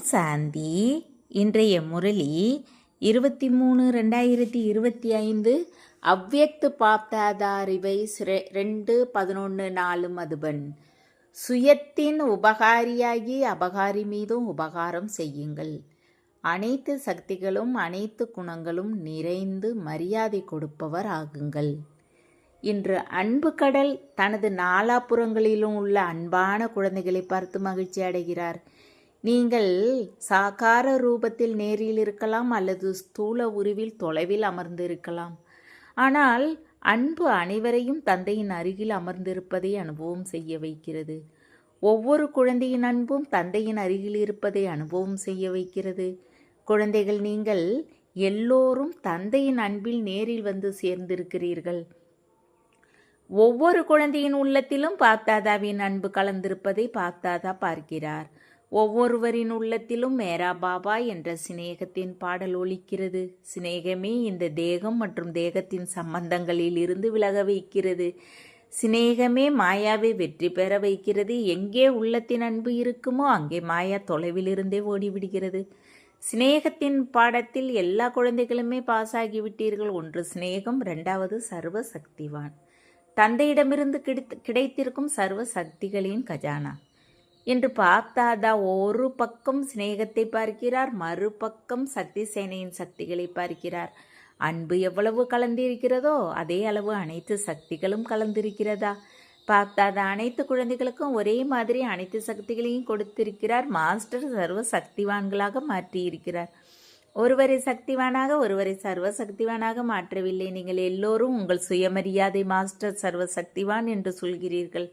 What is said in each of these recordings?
சாந்தி. இன்றைய முரளி 23/2025 அவ்யக்த் பாப்தாதாரிவை 2/11/4 மதுபன். சுயத்தின் உபகாரியாகி அபகாரி மீதும் உபகாரம் செய்யுங்கள். அனைத்து சக்திகளும் அனைத்து குணங்களும் நிறைந்து மரியாதை கொடுப்பவர் ஆகுங்கள். இன்று அன்பு கடல் தனது நாலாபுறங்களிலும் உள்ள அன்பான குழந்தைகளை பார்த்து மகிழ்ச்சி அடைகிறார். நீங்கள் சாகார ரூபத்தில் நேரில் இருக்கலாம் அல்லது ஸ்தூல உருவில் தொலைவில் அமர்ந்து இருக்கலாம். ஆனால் அன்பு அனைவரையும் தந்தையின் அருகில் அமர்ந்திருப்பதை அனுபவம் செய்ய வைக்கிறது. ஒவ்வொரு குழந்தையின் அன்பும் தந்தையின் அருகில் இருப்பதை அனுபவம் செய்ய வைக்கிறது. குழந்தைகள், நீங்கள் எல்லோரும் தந்தையின் அன்பில் நேரில் வந்து சேர்ந்திருக்கிறீர்கள். ஒவ்வொரு குழந்தையின் உள்ளத்திலும் பாப்தாதாவின் அன்பு கலந்திருப்பதை பாப்தாதா பார்க்கிறார். ஒவ்வொருவரின் உள்ளத்திலும் மேரா பாபா என்ற சிநேகத்தின் பாடல் ஒலிக்கிறது. சிநேகமே இந்த தேகம் மற்றும் தேகத்தின் சம்பந்தங்களில் இருந்து விலக வைக்கிறது. சிநேகமே மாயாவை வெற்றி பெற வைக்கிறது. எங்கே உள்ளத்தின் அன்பு இருக்குமோ அங்கே மாயா தொலைவில் இருந்தே ஓடிவிடுகிறது. சிநேகத்தின் பாடத்தில் எல்லா குழந்தைகளுமே பாஸ் ஆகிவிட்டீர்கள். ஒன்று சிநேகம், இரண்டாவது சர்வ சக்திவான், தந்தையிடமிருந்து கிடைத்திருக்கும் சர்வ சக்திகளின் கஜானா. என்று பாப்தாதா ஒரு பக்கம் சிநேகத்தை பார்க்கிறார், மறுபக்கம் சக்தி சேனையின் சக்திகளை பார்க்கிறார். அன்பு எவ்வளவு கலந்திருக்கிறதோ அதே அளவு அனைத்து சக்திகளும் கலந்திருக்கிறதா? பாப்தாதா அனைத்து குழந்தைகளுக்கும் ஒரே மாதிரி அனைத்து சக்திகளையும் கொடுத்திருக்கிறார். மாஸ்டர் சர்வ சக்திவான்களாக மாற்றியிருக்கிறார். ஒருவரை சக்திவானாக ஒருவரை சர்வ சக்திவானாக மாற்றவில்லை. நீங்கள் எல்லோரும் உங்கள் சுயமரியாதை மாஸ்டர் சர்வ சக்திவான் என்று சொல்கிறீர்கள்.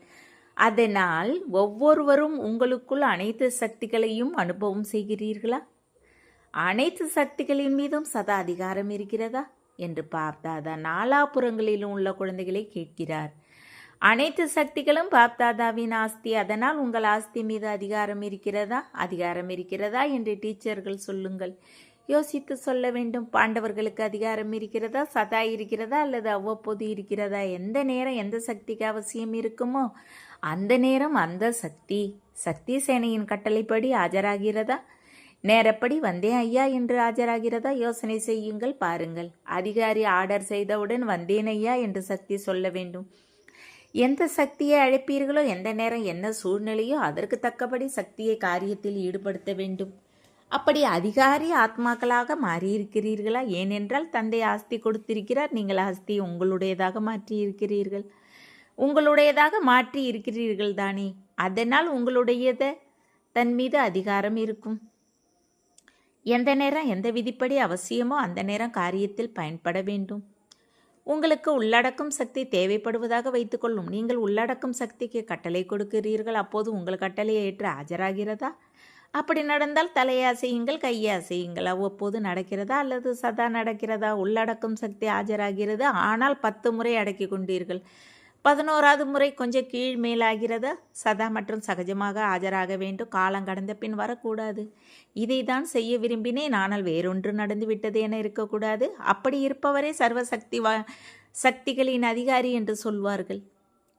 அதனால் ஒவ்வொருவரும் உங்களுக்குள் அனைத்து சக்திகளையும் அனுபவம் செய்கிறீர்களா? அனைத்து சக்திகளின் மீதும் சதா அதிகாரம் இருக்கிறதா என்று பாப்தாதா நாலாபுறங்களிலும் உள்ள குழந்தைகளை கேட்கிறார். அனைத்து சக்திகளும் பாப்தாதாவின் ஆஸ்தி. அதனால் உங்கள் ஆஸ்தி மீது அதிகாரம் இருக்கிறதா? அதிகாரம் இருக்கிறதா என்று டீச்சர்கள் சொல்லுங்கள். யோசித்து சொல்ல வேண்டும். பாண்டவர்களுக்கு அதிகாரம் இருக்கிறதா? சதா இருக்கிறதா அல்லது அவ்வப்போது இருக்கிறதா? எந்த நேரம் எந்த சக்திக்கு அவசியம் இருக்குமோ அந்த நேரம் அந்த சக்தி சேனையின் கட்டளைப்படி ஆஜராகிறதா? நேரப்படி வந்தேன் ஐயா என்று ஆஜராகிறதா? யோசனை செய்யுங்கள், பாருங்கள். அதிகாரி ஆர்டர் செய்தவுடன் வந்தேன் ஐயா என்று சக்தி சொல்ல வேண்டும். எந்த சக்தியை அழைப்பீர்களோ, எந்த நேரம் என்ன சூழ்நிலையோ அதற்கு தக்கபடி சக்தியை காரியத்தில் ஈடுபடுத்த வேண்டும். அப்படி அதிகாரி ஆத்மாக்களாக மாறியிருக்கிறீர்களா? ஏனென்றால் தந்தை ஆஸ்தி கொடுத்திருக்கிறார். நீங்கள் ஆஸ்தியை உங்களுடையதாக மாற்றியிருக்கிறீர்கள். உங்களுடையதாக மாற்றி இருக்கிறீர்கள் தானே? அதனால் உங்களுடையத தன் மீது அதிகாரம் இருக்கும். எந்த நேரம் எந்த விதிப்படி அவசியமோ அந்த நேரம் காரியத்தில் பயன்பட வேண்டும். உங்களுக்கு உள்ளடக்கும் சக்தி தேவைப்படுவதாக வைத்துக்கொள்ளும். நீங்கள் உள்ளடக்கும் சக்திக்கு கட்டளை கொடுக்கிறீர்கள். அப்போது உங்கள் கட்டளையை ஏற்று ஆஜராகிறதா? அப்படி நடந்தால் தலையை அசையுங்கள், கையை அசையுங்கள். அவ்வப்போது நடக்கிறதா அல்லது சதா நடக்கிறதா? உள்ளடக்கும் சக்தி ஆஜராகிறது. ஆனால் 10 முறை அடக்கி கொண்டீர்கள். 11வது முறை கொஞ்சம் கீழ் மேலாகிறதா? சதா மற்றும் சகஜமாக ஆஜராக வேண்டும். காலம் கடந்த பின் வரக்கூடாது. இதை தான் செய்ய விரும்பினேன், ஆனால் வேறொன்று நடந்து விட்டது என இருக்கக்கூடாது. அப்படி இருப்பவரே சர்வ சக்திகளின் அதிகாரி என்று சொல்வார்கள்.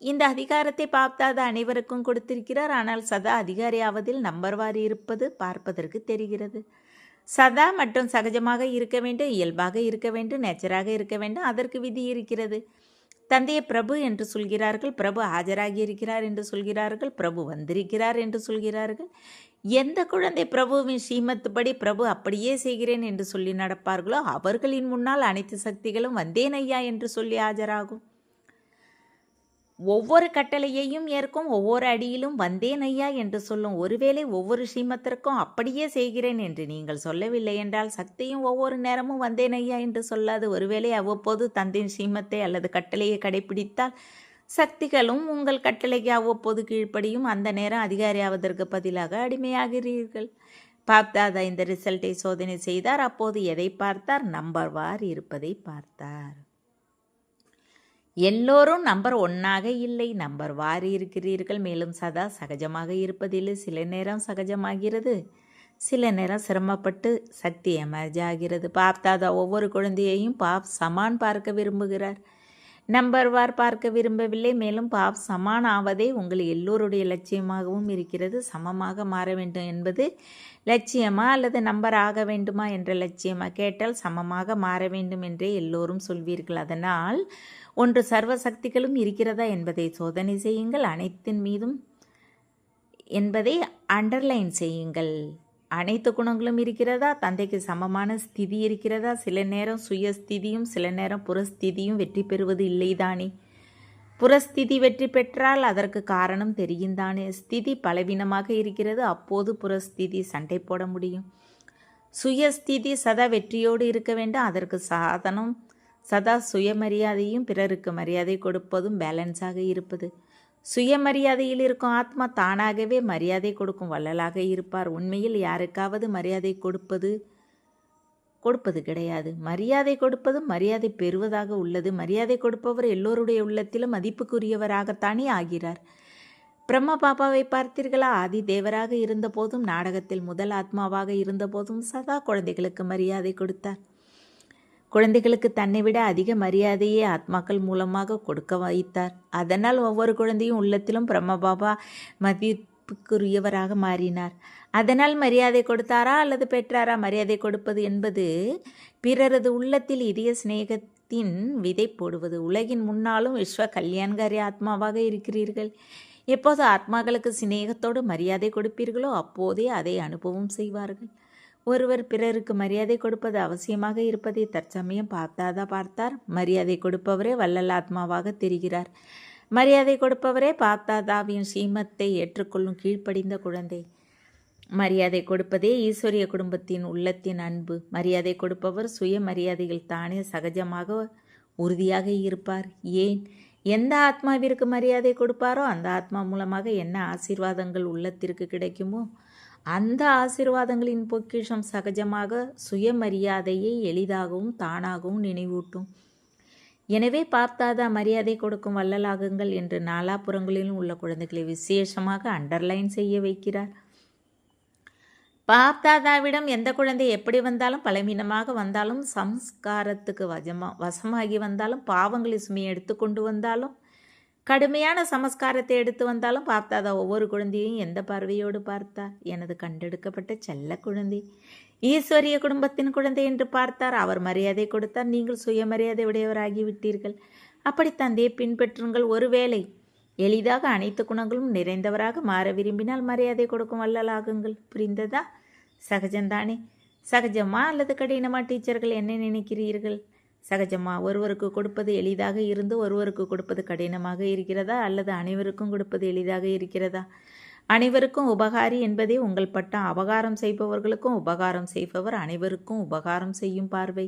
இந்த அதிகாரத்தை பாப்தாதா அனைவருக்கும் கொடுத்திருக்கிறார். ஆனால் சதா அதிகாரி ஆவதில் நம்பர்வாரி இருப்பது பார்ப்பதற்கு தெரிகிறது. சதா மற்றும் சகஜமாக இருக்க வேண்டும், இயல்பாக இருக்க வேண்டும், நேச்சராக இருக்க வேண்டும். அதற்கு விதி இருக்கிறது. தந்தையை பிரபு என்று சொல்கிறார்கள், பிரபு ஆஜராகி இருக்கிறார் என்று சொல்கிறார்கள், பிரபு வந்திருக்கிறார் என்று சொல்கிறார்கள். எந்த குழந்தை பிரபுவின் ஸ்ரீமத்துப்படி பிரபு அப்படியே செய்கிறேன் என்று சொல்லி நடப்பார்களோ அவர்களின் முன்னால் அனைத்து சக்திகளும் வந்தேன் ஐயா என்று சொல்லி ஆஜராகும். ஒவ்வொரு கட்டளையையும் ஏற்கும். ஒவ்வொரு அடியிலும் வந்தேன் ஐயா என்று சொல்லும். ஒருவேளை ஒவ்வொரு ஸ்ரீமத்திற்கும் அப்படியே செய்கிறேன் என்று நீங்கள் சொல்லவில்லை என்றால் சக்தியும் ஒவ்வொரு நேரமும் வந்தேன் ஐயா என்று சொல்லாது. ஒருவேளை அவ்வப்போது தந்தையின் ஸ்ரீமத்தை அல்லது கட்டளையை கடைபிடித்தால் சக்திகளும் உங்கள் கட்டளைக்கு அவ்வப்போது கீழ்ப்படியும். அந்த நேரம் அதிகாரியாவதற்கு பதிலாக அடிமையாகிறீர்கள். பாப்தாதா இந்த ரிசல்ட்டை சோதனை செய்தார். அப்போது எதை பார்த்தார்? நம்பர் வார் இருப்பதை பார்த்தார். எல்லோரும் நம்பர் 1ஆக இல்லை, நம்பர் வாரி இருக்கிறீர்கள். மேலும் சதா சகஜமாக இருப்பதில்லை. சில நேரம் சகஜமாகிறது, சில நேரம் சிரமப்பட்டு சக்தி எமர்ஜ் ஆகிறது. பாப்தாதா ஒவ்வொரு குழந்தையையும் சமான் பார்க்க விரும்புகிறார். நம்பர்வார் பார்க்க விரும்பவில்லை. மேலும் சமான் ஆவதே உங்கள் எல்லோருடைய லட்சியமாகவும் இருக்கிறது. சமமாக மாற வேண்டும் என்பது லட்சியமா அல்லது நம்பர் ஆக வேண்டுமா என்ற லட்சியமா? கேட்டால் சமமாக மாற வேண்டும் என்றே எல்லோரும் சொல்வீர்கள். அதனால் ஒன்று சர்வ சக்திகளும் இருக்கிறதா என்பதை சோதனை செய்யுங்கள். அனைத்தின் மீதும் என்பதை அண்டர்லைன் செய்யுங்கள். அனைத்து குணங்களும் இருக்கிறதா? தந்தைக்கு சமமான ஸ்திதி இருக்கிறதா? சில நேரம் சுயஸ்திதியும் சில நேரம் புறஸ்திதியும் வெற்றி பெறுவது இல்லைதானே? புறஸ்திதி வெற்றி பெற்றால் அதற்கு காரணம் தெரியுந்தானே? ஸ்திதி பலவீனமாக இருக்கிறது, அப்போது புறஸ்திதி சண்டை போட முடியும். சுயஸ்திதி சதா வெற்றியோடு இருக்க வேண்டும். அதற்கு சாதனம் சதா சுயமரியாதையும் பிறருக்கு மரியாதை கொடுப்பதும் பேலன்ஸாக இருப்பது. சுயமரியாதையில் இருக்கும் ஆத்மா தானாகவே மரியாதை கொடுக்கும் வள்ளலாக இருப்பார். உண்மையில் யாருக்காவது மரியாதை கொடுப்பது கிடையாது. மரியாதை கொடுப்பதும் மரியாதை பெறுவதாக உள்ளது. மரியாதை கொடுப்பவர் எல்லோருடைய உள்ளத்திலும் மதிப்புக்குரியவராகத்தானே ஆகிறார். பிரம்ம பாபாவை பார்த்தீர்களா? ஆதி தேவராக இருந்த போதும் நாடகத்தில் முதல் ஆத்மாவாக இருந்த போதும் சதா குழந்தைகளுக்கு மரியாதை கொடுத்தார். குழந்தைகளுக்கு தன்னை விட அதிக மரியாதையை ஆத்மாக்கள் மூலமாக கொடுக்க வைத்தார். அதனால் ஒவ்வொரு குழந்தையும் உள்ளத்திலும் பிரம்மபாபா மதிப்புக்குரியவராக மாறினார். அதனால் மரியாதை கொடுத்தாரா அல்லது பெற்றாரா? மரியாதை கொடுப்பது என்பது பிறரது உள்ளத்தில் இதய சிநேகத்தின் விதை போடுவது. உலகின் முன்னாலும் விஸ்வ கல்யாண்காரி ஆத்மாவாக இருக்கிறீர்கள். எப்போது ஆத்மாக்களுக்கு சிநேகத்தோடு மரியாதை கொடுப்பீர்களோ அப்போதே அதை அனுபவம் செய்வார்கள். ஒருவர் பிறருக்கு மரியாதை கொடுப்பது அவசியமாக இருப்பதை தற்சமயம் பார்த்தார். மரியாதை கொடுப்பவரே வள்ளல் ஆத்மாவாக தெரிகிறார். மரியாதை கொடுப்பவரே பார்த்தாதாவின் ஸ்ரீமத்தை ஏற்றுக்கொள்ளும் கீழ்ப்படிந்த குழந்தை. மரியாதை கொடுப்பதே ஈஸ்வரிய குடும்பத்தின் உள்ளத்தின் அன்பு. மரியாதை கொடுப்பவர் சுய மரியாதையில் தானே சகஜமாக உறுதியாக இருப்பார். ஏன்? எந்த ஆத்மாவிற்கு மரியாதை கொடுப்பாரோ அந்த ஆத்மா மூலமாக என்ன ஆசீர்வாதங்கள் உள்ளத்திற்கு கிடைக்குமோ அந்த ஆசீர்வாதங்களின் பொக்கிஷம் சகஜமாக சுயமரியாதையை எளிதாகவும் தானாகவும் நினைவூட்டும். எனவே பார்த்தாதா மரியாதை கொடுக்கும் வள்ளலாகுங்கள் என்று நாலாபுறங்களிலும் உள்ள குழந்தைகளை விசேஷமாக அண்டர்லைன் செய்ய வைக்கிறார். பார்த்தாதாவிடம் எந்த குழந்தை எப்படி வந்தாலும், பலவீனமாக வந்தாலும், சம்ஸ்காரத்துக்கு வசமாகி வந்தாலும், பாவங்களை சுமையை எடுத்துக்கொண்டு வந்தாலும், கடுமையான சமஸ்காரத்தை எடுத்து வந்தாலும் பார்த்தாதா ஒவ்வொரு குழந்தையும் எந்த பார்வையோடு பார்த்தார்? எனது கண்டெடுக்கப்பட்ட செல்ல குழந்தை, ஈஸ்வரிய குடும்பத்தின் குழந்தை என்று பார்த்தார். அவர் மரியாதை கொடுத்தார். நீங்கள் சுயமரியாதை உடையவராகிவிட்டீர்கள். அப்படி தந்தையை பின்பற்றுங்கள். ஒருவேளை எளிதாக அனைத்து குணங்களும் நிறைந்தவராக மாற விரும்பினால் மரியாதை கொடுக்கும் வள்ளலாகுங்கள். புரிந்ததா? சகஜம்தானே? சகஜமா அல்லது கடினமா? டீச்சர்கள் என்ன நினைக்கிறீர்கள்? சகஜமா? ஒருவருக்கு கொடுப்பது எளிதாக இருந்து ஒருவருக்கு கொடுப்பது கடினமாக இருக்கிறதா அல்லது அனைவருக்கும் கொடுப்பது எளிதாக இருக்கிறதா? அனைவருக்கும் உபகாரி என்பதே உங்கள் பட்டம். அபகாரம் செய்பவர்களுக்கும் உபகாரம் செய்பவர் அனைவருக்கும் உபகாரம் செய்யும் பார்வை,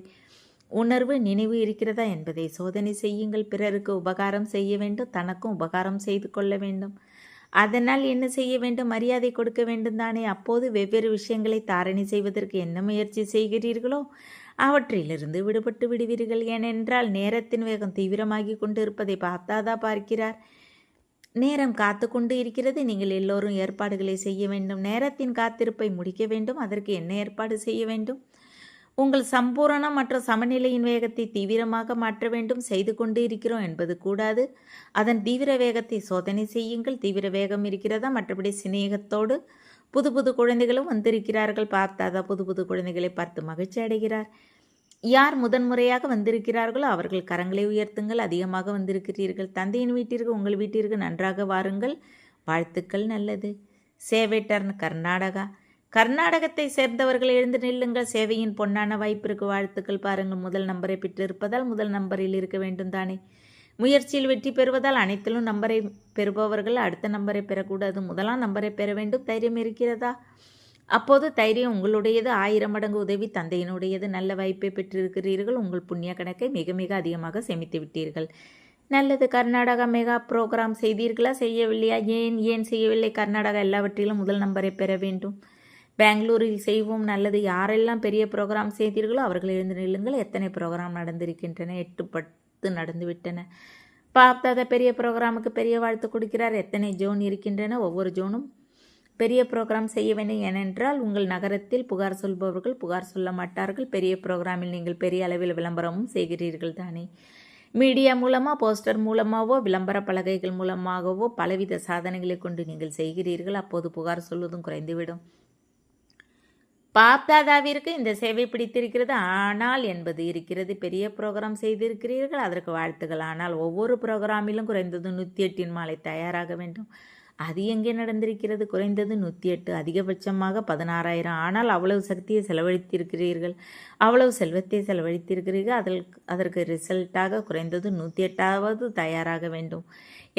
உணர்வு, நினைவு இருக்கிறதா என்பதை சோதனை செய்யுங்கள். பிறருக்கு உபகாரம் செய்ய வேண்டும், தனக்கும் உபகாரம் செய்து கொள்ள வேண்டும். அதனால் என்ன செய்ய வேண்டும்? மரியாதை கொடுக்க வேண்டும் தானே? அப்போது வெவ்வேறு விஷயங்களை தாரணை செய்வதற்கு என்ன முயற்சி செய்கிறீர்களோ அவற்றிலிருந்து விடுபட்டு விடுவீர்கள். ஏனென்றால் நேரத்தின் வேகம் தீவிரமாகி கொண்டு இருப்பதை பார்த்தாதா பார்க்கிறார். நேரம் காத்து கொண்டு இருக்கிறது. நீங்கள் எல்லோரும் ஏற்பாடுகளை செய்ய வேண்டும். நேரத்தின் காத்திருப்பை முடிக்க வேண்டும். அதற்கு என்ன ஏற்பாடு செய்ய வேண்டும்? உங்கள் சம்பூரணம் மற்றும் சமநிலையின் வேகத்தை தீவிரமாக மாற்ற வேண்டும். செய்து கொண்டு இருக்கிறோம் என்பது கூடாது. அதன் தீவிர வேகத்தை சோதனை செய்யுங்கள். தீவிர வேகம் இருக்கிறதா? மற்றபடி சிநேகத்தோடு புது புது குழந்தைகளும் வந்திருக்கிறார்கள். பார்த்தாதா புது புது குழந்தைகளை பார்த்து மகிழ்ச்சி அடைகிறார். யார் முதன்முறையாக வந்திருக்கிறார்களோ அவர்கள் கரங்களை உயர்த்துங்கள். அதிகமாக வந்திருக்கிறீர்கள். தந்தையின் வீட்டிற்கு உங்கள் வீட்டிற்கு நன்றாக வாருங்கள். வாழ்த்துக்கள். நல்லது. சேவை டர்ன் கர்நாடகா. கர்நாடகத்தை சேர்ந்தவர்கள் எழுந்து நில்லுங்கள். சேவையின் பொன்னான வாய்ப்பிற்கு வாழ்த்துக்கள். பாருங்கள், முதல் நம்பரை பெற்றிருப்பதால் முதல் நம்பரில் இருக்க வேண்டும் தானே? முயற்சியில் வெற்றி பெறுவதால் அனைத்திலும் நம்பரை பெறுபவர்கள் அடுத்த நம்பரை பெறக்கூடாது, முதலாம் நம்பரை பெற வேண்டும். தைரியம் இருக்கிறதா? அப்போது தைரியம் உங்களுடையது. 1000 மடங்கு உதவி தந்தையினுடையது. நல்ல வாய்ப்பை பெற்றிருக்கிறீர்கள். உங்கள் புண்ணிய கணக்கை மிக மிக அதிகமாக சேமித்து விட்டீர்கள். நல்லது. கர்நாடகா மெகா ப்ரோக்ராம் செய்தீர்களா? செய்யவில்லையா? ஏன் செய்யவில்லை? கர்நாடகா எல்லாவற்றிலும் முதல் நம்பரை பெற வேண்டும். பெங்களூரில் செய்வோம். நல்லது. யாரெல்லாம் பெரிய ப்ரோக்ராம் செய்தீர்களோ அவர்கள் எழுந்து நில்லுங்கள். எத்தனை ப்ரோக்ராம் நடந்திருக்கின்றன? 8-10 நடந்துவிட்டன. பார்த்தாத பெரிய ப்ரோக்ராமுக்கு பெரிய வாழ்த்து கொடுக்கிறார். எத்தனை ஜோன் இருக்கின்றன? ஒவ்வொரு ஜோனும் பெரிய ப்ரோக்ராம் செய்ய வேண்டும். ஏனென்றால் உங்கள் நகரத்தில் புகார் சொல்பவர்கள் புகார் சொல்ல மாட்டார்கள். பெரிய ப்ரோக்ராமில் நீங்கள் பெரிய அளவில் விளம்பரமும் செய்கிறீர்கள் தானே? மீடியா மூலமாக, போஸ்டர் மூலமாகவோ, விளம்பர பலகைகள் மூலமாகவோ பலவித சாதனைகளை கொண்டு நீங்கள் செய்கிறீர்கள். அப்போது புகார் சொல்வதும் குறைந்துவிடும். பாப்தாதாவிற்கு இந்த சேவை பிடித்திருக்கிறது, ஆனால் என்பது இருக்கிறது. பெரிய ப்ரோக்ராம் செய்திருக்கிறீர்கள், அதற்கு வாழ்த்துக்கள். ஆனால் ஒவ்வொரு ப்ரோக்ராமிலும் குறைந்தது 108 மாலை தயாராக வேண்டும். அது எங்கே நடந்திருக்கிறது? குறைந்தது 108, அதிகபட்சமாக 16,000. ஆனால் அவ்வளவு சக்தியை செலவழித்திருக்கிறீர்கள், அவ்வளவு செல்வத்தை செலவழித்திருக்கிறீர்கள். அதற்கு ரிசல்ட்டாக குறைந்தது 108வது தயாராக வேண்டும்.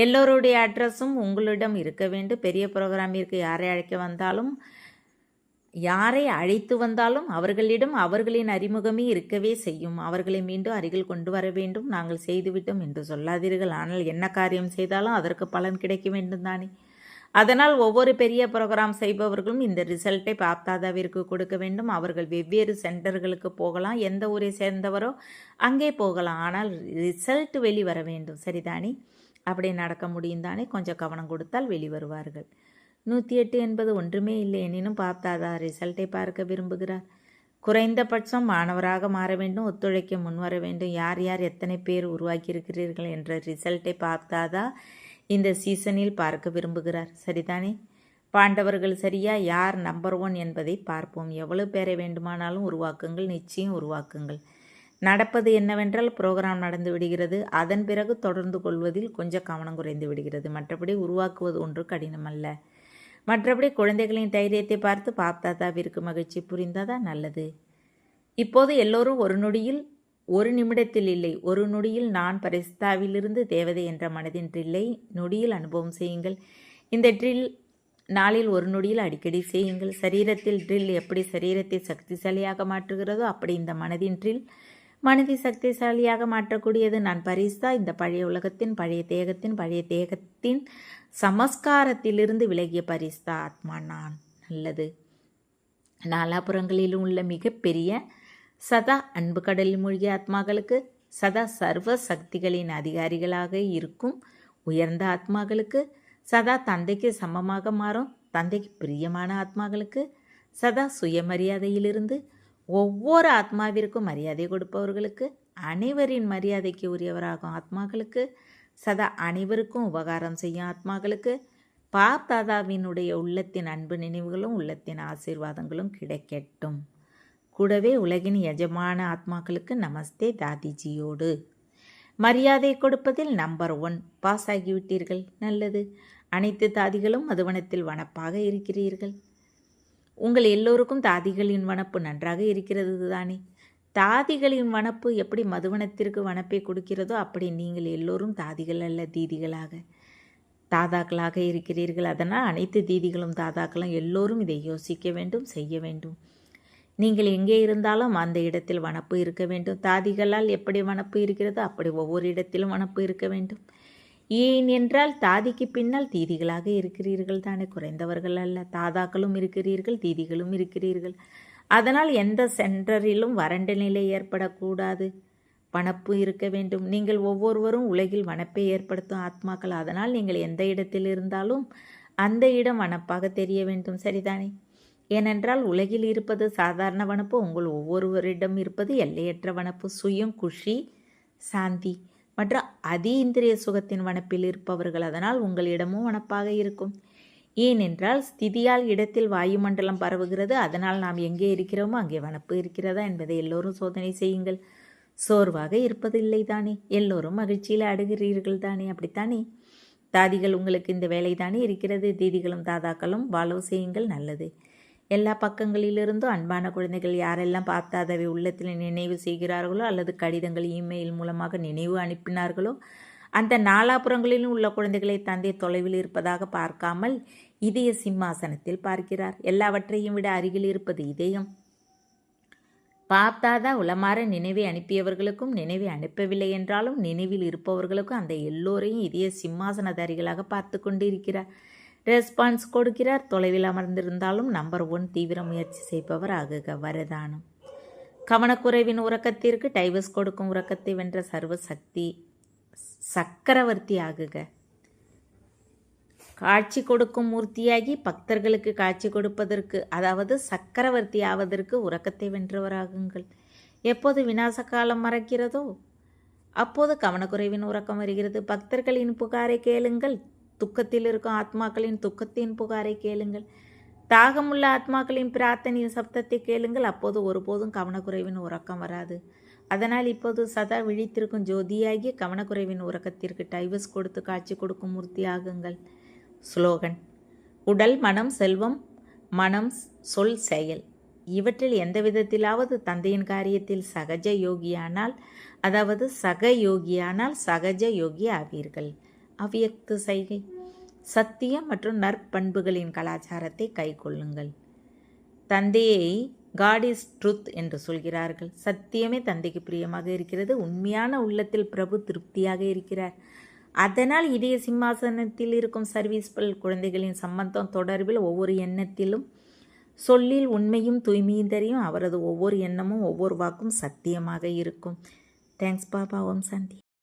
எல்லோருடைய அட்ரஸும் உங்களிடம் இருக்க வேண்டும். பெரிய ப்ரோக்ராமிற்கு யாரை அழைத்து வந்தாலும் அவர்களிடம் அவர்களின் அறிமுகமே இருக்கவே செய்யும். அவர்களை மீண்டும் அருகில் கொண்டு வர வேண்டும். நாங்கள் செய்துவிட்டோம் என்று சொல்லாதீர்கள். ஆனால் என்ன காரியம் செய்தாலும் அதற்கு பலன் கிடைக்க வேண்டும் தானே. அதனால் ஒவ்வொரு பெரிய ப்ரோக்ராம் செய்பவர்களும் இந்த ரிசல்ட்டை பாப்தாதாவிற்கு கொடுக்க வேண்டும். அவர்கள் வெவ்வேறு சென்டர்களுக்கு போகலாம், எந்த ஊரை சேர்ந்தவரோ அங்கே போகலாம். ஆனால் ரிசல்ட் வெளிவர வேண்டும், சரிதானே? அப்படி நடக்க முடியும் தானே. கொஞ்சம் கவனம் கொடுத்தால் வெளிவருவார்கள். 108 என்பது ஒன்றுமே இல்லை. எனினும் பாப்தாதா ரிசல்ட்டை பார்க்க விரும்புகிறார். குறைந்தபட்சம் மாணவராக மாற வேண்டும், ஒத்துழைக்க முன்வர வேண்டும். யார் யார் எத்தனை பேர் உருவாக்கியிருக்கிறீர்கள் என்ற ரிசல்ட்டை பாப்தாதா இந்த சீசனில் பார்க்க விரும்புகிறார், சரிதானே? பாண்டவர்கள் சரியா? யார் நம்பர் 1 என்பதை பார்ப்போம். எவ்வளவு பேரை வேண்டுமானாலும் உருவாக்குங்கள், நிச்சயம் உருவாக்குங்கள். நடப்பது என்னவென்றால், ப்ரோக்ராம் நடந்து விடுகிறது. அதன் பிறகு தொடர்ந்து கொள்வதில் கொஞ்சம் கவனம் குறைந்து விடுகிறது. மற்றபடி உருவாக்குவது ஒன்று கடினமல்ல. மற்றபடி குழந்தைகளின் தைரியத்தை பார்த்து பாப்தாதாவிற்கு மகிழ்ச்சி புரிந்ததா? நல்லது. இப்போது எல்லோரும் ஒரு நிமிடத்தில் இல்லை, ஒரு நொடியில் நான் பரிஸ்தாவிலிருந்து தேவதை என்ற மனதின் ட்ரில்லை நொடியில் அனுபவம் செய்யுங்கள். இந்த ட்ரில் நாளில் ஒரு நொடியில் அடிக்கடி செய்யுங்கள். சரீரத்தில் ட்ரில் எப்படி சரீரத்தை சக்திசாலியாக மாற்றுகிறதோ அப்படி இந்த மனதின் ட்ரில் மனதை சக்திசாலியாக மாற்றக்கூடியது. நான் பரிஸ்தா, இந்த பழைய உலகத்தின் பழைய தேகத்தின் சமஸ்காரத்திலிருந்து விலகிய பரிஸ்தா ஆத்மா நான். நல்லது. நாலாபுறங்களிலும் உள்ள மிகப்பெரிய சதா அன்பு கடலில் மூழ்கிய ஆத்மாக்களுக்கு, சதா சர்வ சக்திகளின் அதிகாரிகளாக இருக்கும் உயர்ந்த ஆத்மாக்களுக்கு, சதா தந்தைக்கு சமமாக மாறும் தந்தைக்கு பிரியமான ஆத்மாக்களுக்கு, சதா சுயமரியாதையிலிருந்து ஒவ்வொரு ஆத்மாவிற்கும் மரியாதை கொடுப்பவர்களுக்கு, அனைவரின் மரியாதைக்கு உரியவராகும் ஆத்மாக்களுக்கு, சதா அனைவருக்கும் உபகாரம் செய்யும் ஆத்மாக்களுக்கு, பாப்தாதாவினுடைய உள்ளத்தின் அன்பு நினைவுகளும் உள்ளத்தின் ஆசீர்வாதங்களும் கிடைக்கட்டும். கூடவே உலகின் எஜமான ஆத்மாக்களுக்கு நமஸ்தே தாதிஜியோடு. மரியாதை கொடுப்பதில் நம்பர் 1 பாஸ் ஆகிவிட்டீர்கள். நல்லது. அனைத்து தாதிகளும் மதுவனத்தில் வனப்பாக இருக்கிறீர்கள். உங்கள் எல்லோருக்கும் தாதிகளின் வனப்பு நன்றாக இருக்கிறது தானே. தாதிகளின் வனப்பு எப்படி மதுவனத்திற்கு வனப்பை கொடுக்கிறதோ அப்படி நீங்கள் எல்லோரும் தாதிகள் அல்ல, தீதிகளாக தாதாக்களாக இருக்கிறீர்கள். அதனால் அனைத்து தீதிகளும் தாதாக்களும் எல்லோரும் இதை யோசிக்க வேண்டும், செய்ய வேண்டும். நீங்கள் எங்கே இருந்தாலும் அந்த இடத்தில் வனப்பு இருக்க வேண்டும். தாதிகளால் எப்படி வனப்பு இருக்கிறதோ அப்படி ஒவ்வொரு இடத்திலும் வனப்பு இருக்க வேண்டும். ஏன் என்றால் தாதிக்கு பின்னால் தீதிகளாக இருக்கிறீர்கள் தானே. குறைந்தவர்கள் அல்ல, தாதாக்களும் இருக்கிறீர்கள், தீதிகளும் இருக்கிறீர்கள். அதனால் எந்த சென்டரிலும் வறண்ட நிலை ஏற்படக்கூடாது, வனப்பு இருக்க வேண்டும். நீங்கள் ஒவ்வொருவரும் உலகில் வனப்பை ஏற்படுத்தும் ஆத்மாக்கள். அதனால் நீங்கள் எந்த இடத்தில் இருந்தாலும் அந்த இடம் வனப்பாக தெரிய வேண்டும், சரிதானே? ஏனென்றால் உலகில் இருப்பது சாதாரண வனப்பு, உங்கள் ஒவ்வொருவரிடம் இருப்பது எல்லையற்ற வனப்பு, சுயம், குஷி, சாந்தி மற்றும் அதீந்திரிய சுகத்தின் வனப்பில் இருப்பவர்கள். அதனால் உங்களிடமும் வனப்பாக இருக்கும். ஏனென்றால் ஸ்திதியால் இடத்தில் வாயுமண்டலம் பரவுகிறது. அதனால் நாம் எங்கே இருக்கிறோமோ அங்கே வனப்பு இருக்கிறதா என்பதை எல்லோரும் சோதனை செய்யுங்கள். சோர்வாக இருப்பதில்லை தானே. எல்லோரும் மகிழ்ச்சியில் அடுகிறீர்கள் தானே. அப்படித்தானே? தாதிகள் உங்களுக்கு இந்த வேலை தானே இருக்கிறது. தீதிகளும் தாதாக்களும் ஃபாலோ செய்யுங்கள். நல்லது. எல்லா பக்கங்களிலிருந்தும் அன்பான குழந்தைகள் யாரெல்லாம் பாப்தாதாவை உள்ளத்தில் நினைவு செய்கிறார்களோ அல்லது கடிதங்கள், இமெயில் மூலமாக நினைவு அனுப்பினார்களோ அந்த நாலாபுறங்களிலும் உள்ள குழந்தைகளை தந்தை தொலைவில் இருப்பதாக பார்க்காமல் இதய சிம்மாசனத்தில் பார்க்கிறார். எல்லாவற்றையும் விட அருகில் இருப்பது இதயம். பாப்தாதா உளமாற நினைவை அனுப்பியவர்களுக்கும் நினைவை அனுப்பவில்லை என்றாலும் நினைவில் இருப்பவர்களுக்கும் அந்த எல்லோரையும் இதய சிம்மாசனதாரிகளாக பார்த்து கொண்டு இருக்கிறார். ரெஸ்பான்ஸ் கொடுக்கிறார். தொலைவில் அமர்ந்திருந்தாலும் நம்பர் 1 தீவிர முயற்சி செய்பவர் ஆகுக. வரதானம். கவனக்குறைவின் உறக்கத்திற்கு டைவர்ஸ் கொடுக்கும் உறக்கத்தை வென்ற சர்வ சக்தி சக்கரவர்த்தி ஆகுக. காட்சி கொடுக்கும் மூர்த்தியாகி பக்தர்களுக்கு காட்சி கொடுப்பதற்கு, அதாவது சக்கரவர்த்தி ஆவதற்கு உறக்கத்தை வென்றவராகுங்கள். எப்போது விநாச காலம் மறக்கிறதோ அப்போது கவனக்குறைவின் உறக்கம் வருகிறது. பக்தர்களின் புகாரை கேளுங்கள், துக்கத்தில் இருக்கும் ஆத்மாக்களின் துக்கத்தின் புகாரை கேளுங்கள், தாகமுள்ள ஆத்மாக்களின் பிரார்த்தனையின் சப்தத்தை கேளுங்கள். அப்போது ஒருபோதும் கவனக்குறைவின் உறக்கம் வராது. அதனால் இப்போது சதா விழித்திருக்கும் ஜோதியாகிய கவனக்குறைவின் உறக்கத்திற்கு டைவர்ஸ் கொடுத்து காட்சி கொடுக்கும் மூர்த்தியாகுங்கள். ஸ்லோகன்: உடல், மனம், செல்வம், மனம், சொல், செயல் இவற்றில் எந்த விதத்திலாவது தந்தையின் காரியத்தில் சகஜ யோகியானால், அதாவது சக யோகியானால் சகஜ யோகி ஆவீர்கள். அவ்வியக்த சைகை: சத்தியம் மற்றும் நற்பண்புகளின் கலாச்சாரத்தை கைக்கொள்ளுங்கள். தந்தையை காட் இஸ் ட்ருத் என்று சொல்கிறார்கள். சத்தியமே தந்தைக்கு பிரியமாக இருக்கிறது. உண்மையான உள்ளத்தில் பிரபு திருப்தியாக இருக்கிறார். அதனால் இதய சிம்மாசனத்தில் இருக்கும் சர்வீஸ்பல் குழந்தைகளின் சம்பந்தம் தொடர்பில் ஒவ்வொரு எண்ணத்திலும் சொல்லில் உண்மையும் தூய்மையும் தெரியும். அவரது ஒவ்வொரு எண்ணமும் ஒவ்வொரு வாக்கும் சத்தியமாக இருக்கும். தேங்க்ஸ் பாபா. ஓம் சாந்தி.